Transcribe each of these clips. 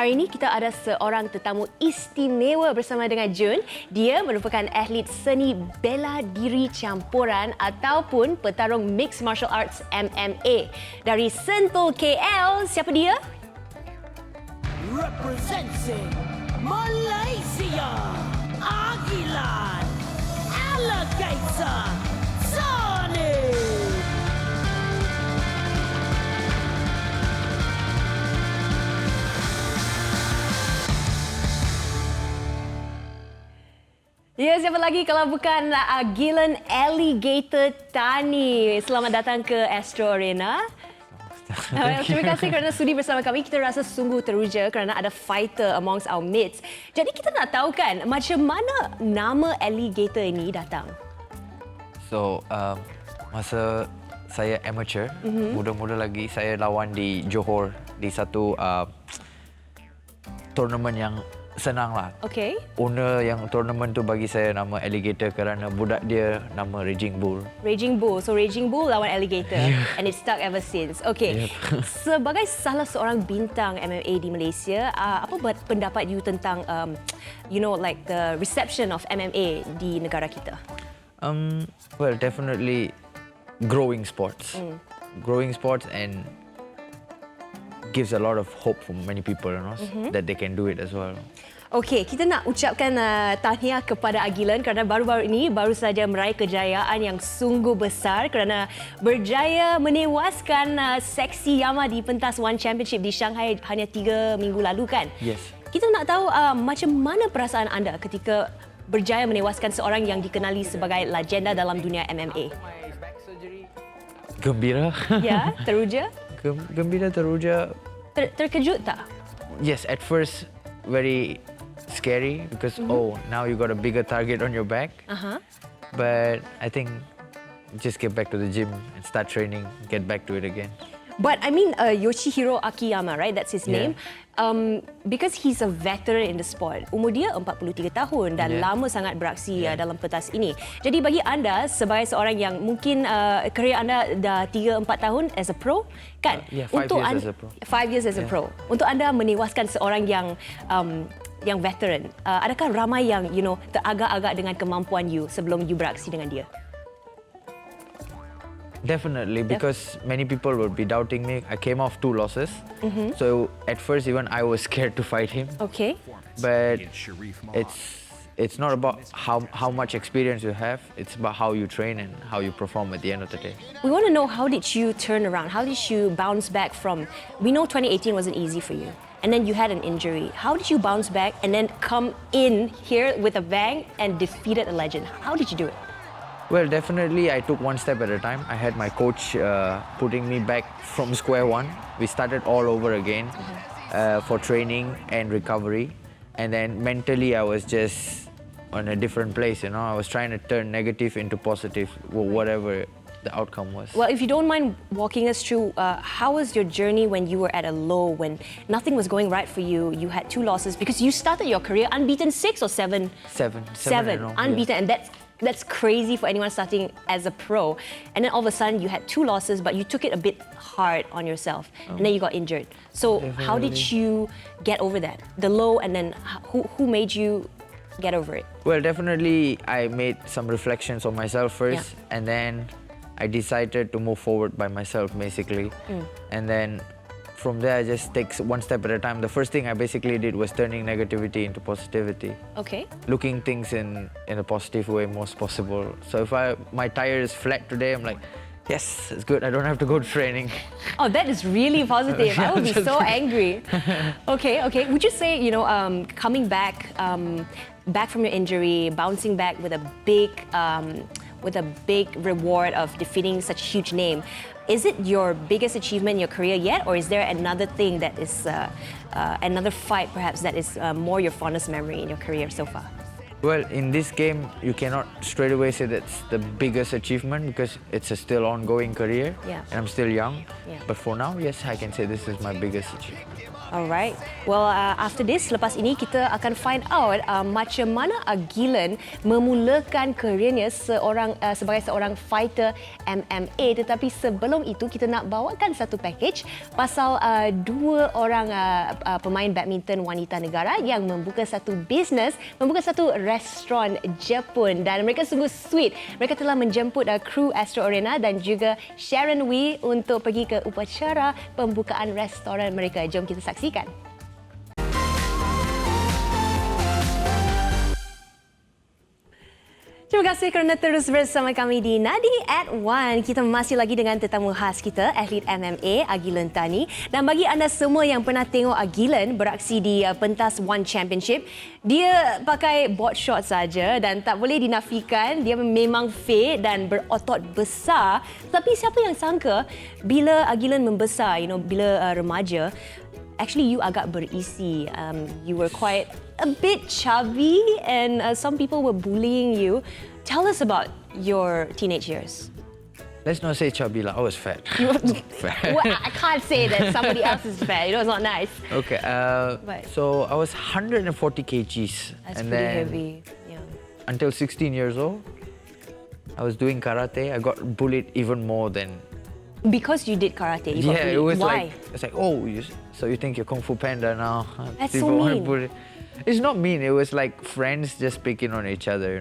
Hari ini kita ada seorang tetamu istimewa bersama dengan Jun. Dia merupakan atlet seni bela diri campuran ataupun petarung mixed martial arts MMA. Dari Sentul KL, siapa dia? Representing Malaysia, Agilan, Alligator, Thani. Ya, siapa lagi kalau bukan Agilan Alligator Thani. Selamat datang ke Astro Arena. Terima kasih kerana sudi bersama kami. Kita rasa sungguh teruja kerana ada fighter amongst our midst. Jadi kita nak tahu kan macam mana nama Alligator ini datang? So, masa saya amateur, muda-muda lagi, saya lawan di Johor di satu tournament yang senang lah. Okay. Owner yang tournament tu bagi saya nama Alligator kerana budak dia nama Raging Bull. Raging Bull. So Raging Bull lawan Alligator and it's stuck ever since. Okay. Sebagai salah seorang bintang MMA di Malaysia, apa pendapat you tentang like the reception of MMA di negara kita? Well, definitely growing sports. Growing sports and gives a lot of hope for many people, that they can do it as well. Okey, kita nak ucapkan tahniah kepada Agilan kerana baru-baru ini baru saja meraih kejayaan yang sungguh besar kerana berjaya menewaskan Seksi Yama di pentas One Championship di Shanghai hanya 3 minggu lalu kan? Yes. Kita nak tahu macam mana perasaan anda ketika berjaya menewaskan seorang yang dikenali sebagai legenda dalam dunia MMA? Gembira. Ya, teruja? Gembira, teruja. Terkejut tak? Yes, at first very scary because now you got a bigger target on your back. But I think just get back to the gym and start training, get back to it again. But I mean Yoshihiro Akiyama, right? That's his name. Because he's a veteran in the sport. Umur dia 43 tahun dan lama sangat beraksi dalam pentas ini. Jadi bagi anda sebagai seorang yang mungkin kerjaya anda dah 3-4 tahun as a pro, kan? 5 years as a pro. 5 years as a pro. Untuk anda menewaskan seorang yang veteran, adakah ramai yang teragak-agak dengan kemampuan you sebelum you beraksi dengan dia? Definitely, because many people would be doubting me. I came off 2 losses. So at first even I was scared to fight him. Okay. But it's not about how much experience you have. It's about how you train and how you perform at the end of the day. We want to know, how did you turn around? How did you bounce back from... We know 2018 wasn't easy for you. And then you had an injury. How did you bounce back and then come in here with a bang and defeated a legend? How did you do it? Well, definitely I took one step at a time. I had my coach putting me back from square one. We started all over again for training and recovery. And then mentally I was just on a different place, I was trying to turn negative into positive, whatever the outcome was. Well, if you don't mind walking us through, how was your journey when you were at a low, when nothing was going right for you? You had 2 losses because you started your career unbeaten 6 or 7? 7 unbeaten, and that's crazy for anyone starting as a pro. And then all of a sudden you had 2 losses, but you took it a bit hard on yourself, and then you got injured. So Definitely. How did you get over that? The low, and then who made you get over it? Well, definitely I made some reflections on myself first, and then I decided to move forward by myself, basically. And then from there, I just take one step at a time. The first thing I basically did was turning negativity into positivity. Okay. Looking things in a positive way most possible. So if my tire is flat today, I'm like, yes, it's good. I don't have to go to training. Oh, that is really positive. I would be so angry. Okay. Would you say, coming back from your injury, bouncing back with a big reward of defeating such a huge name, is it your biggest achievement in your career yet, or is there another thing that is another fight perhaps that is more your fondest memory in your career so far? Well, in this game, you cannot straight away say that's the biggest achievement because it's a still ongoing career, Yeah. and I'm still young. Yeah. But for now, yes, I can say this is my biggest achievement. Alright. Well, after this, lepas ini kita akan find out macam mana Agilan memulakan kerjanya sebagai seorang fighter MMA. Tetapi sebelum itu, kita nak bawakan satu package pasal dua orang pemain badminton wanita negara yang membuka satu bisnes, membuka satu restoran Jepun, dan mereka sungguh sweet. Mereka telah menjemput kru Astro Arena dan juga Sharon Wee untuk pergi ke upacara pembukaan restoran mereka. Jom kita saksikan. Terima kasih kerana terus bersama kami di Nadi at 1. Kita masih lagi dengan tetamu khas kita, atlet MMA Agilan Thani. Dan bagi anda semua yang pernah tengok Agilan beraksi di pentas One Championship, dia pakai board short saja dan tak boleh dinafikan dia memang fit dan berotot besar. Tapi siapa yang sangka bila Agilan membesar, bila remaja, actually you agak berisi. You were quite a bit chubby and some people were bullying you. Tell us about your teenage years. Let's not say chubby, I was fat. Fat. Well, I can't say that somebody else is fat. It's not nice. Okay, But- so I was 140 kgs. That's and pretty then heavy. Yeah. until 16 years old, I was doing karate. I got bullied even more than. Because you did karate. You got Yeah, bullied. it was Why? like, oh, so you think you're Kung Fu Panda now? That's People so wanna mean. bully- It's not mean. It was like friends just picking on each other.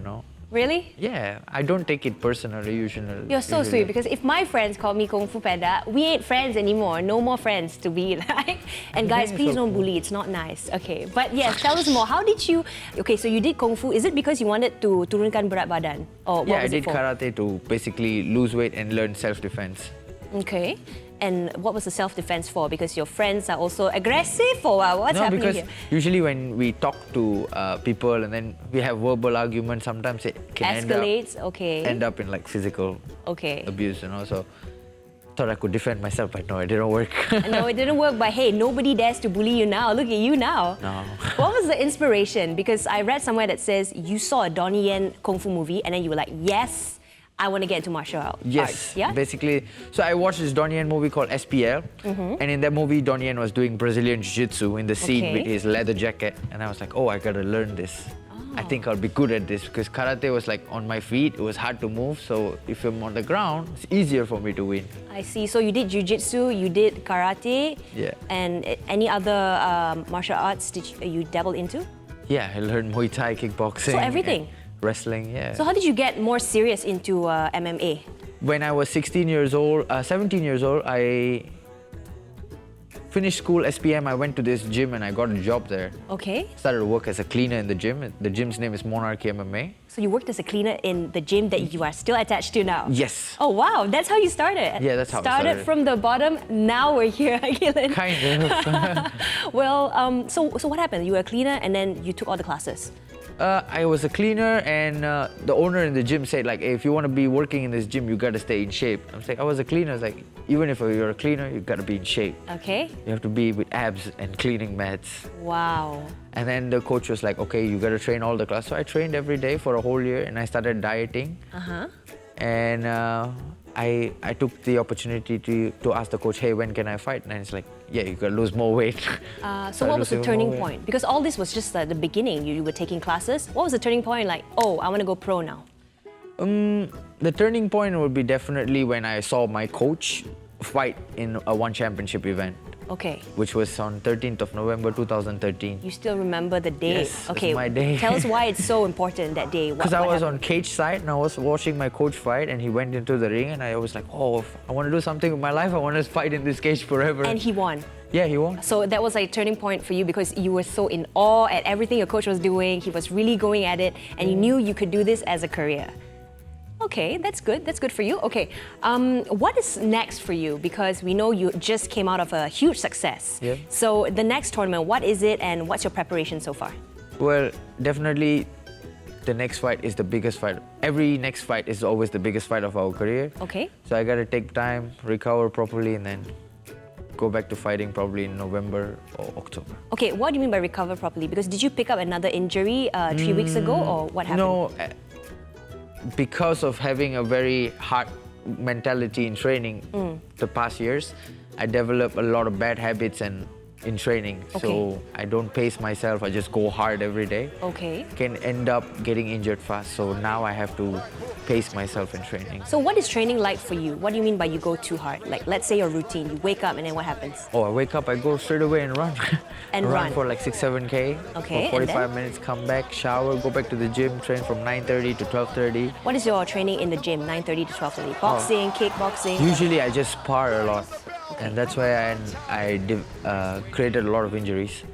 Really? Yeah, I don't take it personally usually. You're so usually. sweet because if my friends call me Kung Fu Panda, we ain't friends anymore. No more friends to be like. And guys, Yeah, please so don't cool. bully. It's not nice. Okay, but yes, tell us more. How did you? Okay, so you did Kung Fu. Is it because you wanted to turunkan berat badan, or what Yeah, I was it did for? karate to basically lose weight and learn self-defense. Okay, and what was the self-defense for? Because your friends are also aggressive, or what's No, happening because here? usually when we talk to people and then we have verbal arguments, sometimes it can Escalates. Okay. end up in like physical Okay. abuse. So thought I could defend myself, but no, it didn't work. No, it didn't work, but hey, nobody dares to bully you now. Look at you now. No. What was the inspiration? Because I read somewhere that says you saw a Donnie Yen Kung Fu movie and then you were like, yes, I want to get into martial arts. Yes, Yeah? basically. So I watched this Donnie Yen movie called SPL, and in that movie, Donnie Yen was doing Brazilian Jiu-Jitsu in the scene Okay. with his leather jacket, and I was like, oh, I gotta learn this. I think I'll be good at this because karate was like on my feet, it was hard to move, so if I'm on the ground, it's easier for me to win. I see. So you did jiu-jitsu, you did karate, Yeah. and any other martial arts did you dabble into? Yeah, I learned Muay Thai, kickboxing. So everything? and Wrestling, yeah. So how did you get more serious into MMA? When I was 17 years old, I finished school, SPM, I went to this gym and I got a job there. Okay. Started to work as a cleaner in the gym. The gym's name is Monarchy MMA. So you worked as a cleaner in the gym that you are still attached to now? Yes. Oh wow, that's how you started. Yeah, that's how I started started. from the bottom. Now we're here, Agilan. Kind of. Well, so what happened? You were a cleaner and then you took all the classes. I was a cleaner and the owner in the gym said like, hey, if you want to be working in this gym, you got to stay in shape. I was like, I was a cleaner. I was like, even if you're a cleaner, you got to be in shape. Okay. You have to be with abs and cleaning mats. Wow. And then the coach was like, okay, you got to train all the class. So I trained every day for a whole year and I started dieting. Uh-huh. And I took the opportunity to ask the coach, hey, when can I fight? And it's like, yeah, you gotta lose more weight. So what was the turning point? Because all this was just the beginning. You were taking classes. What was the turning point? Like, oh, I want to go pro now. The turning point would be definitely when I saw my coach fight in a One Championship event, Okay. which was on 13th of November 2013. You still remember the day? Yes, it's Okay. my day. Tell us why it's so important that day. Because I what was happened? on cage side and I was watching my coach fight and he went into the ring and I was like, oh, I want to do something with my life. I want to fight in this cage forever. And he won. Yeah, he won. So that was like a turning point for you because you were so in awe at everything your coach was doing. He was really going at it, and you knew you could do this as a career. Okay, that's good. That's good for you. Okay, what is next for you? Because we know you just came out of a huge success. Yeah. So the next tournament, what is it, and what's your preparation so far? Well, definitely the next fight is the biggest fight. Every next fight is always the biggest fight of our career. Okay. So I gotta take time, recover properly, and then go back to fighting probably in November or October. Okay, what do you mean by recover properly? Because did you pick up another injury 3 weeks ago, or what happened? No, because of having a very hard mentality in training the past years, I developed a lot of bad habits and in training. Okay. So I don't pace myself, I just go hard every day. Okay. Can end up getting injured fast. So now I have to pace myself in training. So what is training like for you? What do you mean by you go too hard? Like, let's say your routine, you wake up and then what happens? Oh, I wake up, I go straight away and run. And run. for like 6-7K. Okay, For and 45 then? minutes, come back, shower, go back to the gym, train from 9:30 to 12:30. What is your training in the gym, 9:30 to 12:30? Boxing, kickboxing? Usually I just spar a lot. And that's why I created a lot of injuries.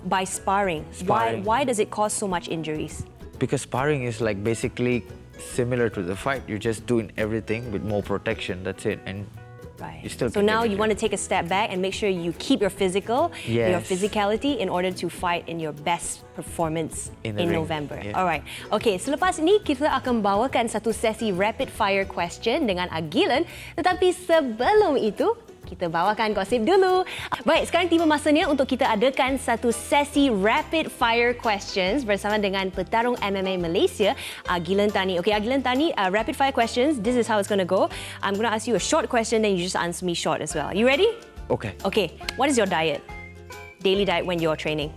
By sparring. Sparring. Why does it cause so much injuries? Because sparring is like basically similar to the fight. You're just doing everything with more protection. That's it. And Right. you still So can now get you want to take a step back and make sure you keep your your Yes. physicality in order to fight in your best performance In the in ring, November. yeah. Alright. Okay, selepas ini kita akan bawakan satu sesi rapid fire question dengan Agilan. Tetapi sebelum itu, kita bawakan gosip dulu. Baik, sekarang tiba masanya untuk kita adakan satu sesi rapid fire questions bersama dengan petarung MMA Malaysia, Agilan Thani. Okay, Agilan Thani, rapid fire questions. This is how it's going to go. I'm going to ask you a short question, then you just answer me short as well. You ready? Okay. Okay, what is your diet? Daily diet when you're training?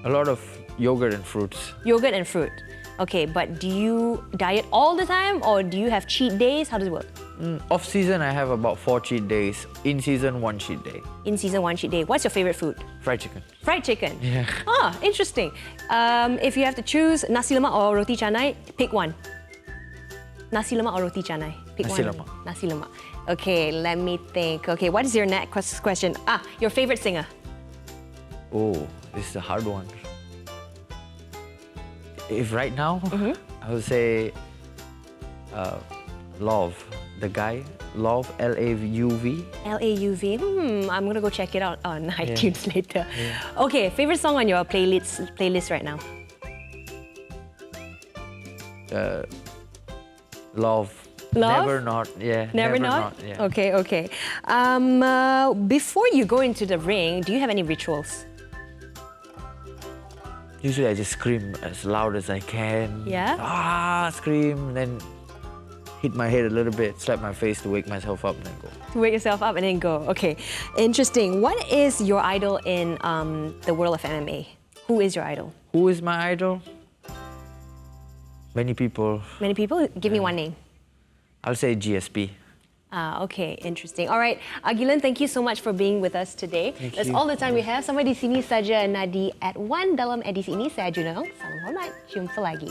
A lot of yogurt and fruits. Yogurt and fruit. Okay, but do you diet all the time or do you have cheat days? How does it work? Off season, I have about 4 cheat days. In season, 1 cheat day. In season, 1 cheat day. What's your favorite food? Fried chicken. Fried chicken. Yeah. Ah, interesting. If you have to choose nasi lemak or roti canai, pick one. Nasi lemak or roti canai? Pick Nasi one. lemak. Nasi lemak. Okay, let me think. Okay, what is your next question? Your favorite singer? Oh, this is a hard one. If right now, I would say Love. The guy, Love, L-A-U-V. L-A-U-V. I'm gonna go check it out on iTunes later. Okay, favorite song on your playlist right now? Love. Love? Never not. Yeah. Never not? Yeah. Okay. Before you go into the ring, do you have any rituals? Usually I just scream as loud as I can. Yeah? Scream, then hit my head a little bit, slap my face to wake myself up and then go. To wake yourself up and then go. Okay, interesting. What is your idol in the world of MMA? Who is your idol? Who is my idol? Many people. Many people? Give me one name. I'll say GSP. Okay, interesting. All right, Agilan, thank you so much for being with us today. That's you. all the time we have. Sampai di sini saja Nadi at 1 dalam edisi ini. Saya Junong. Salam hormat. Jumpa lagi.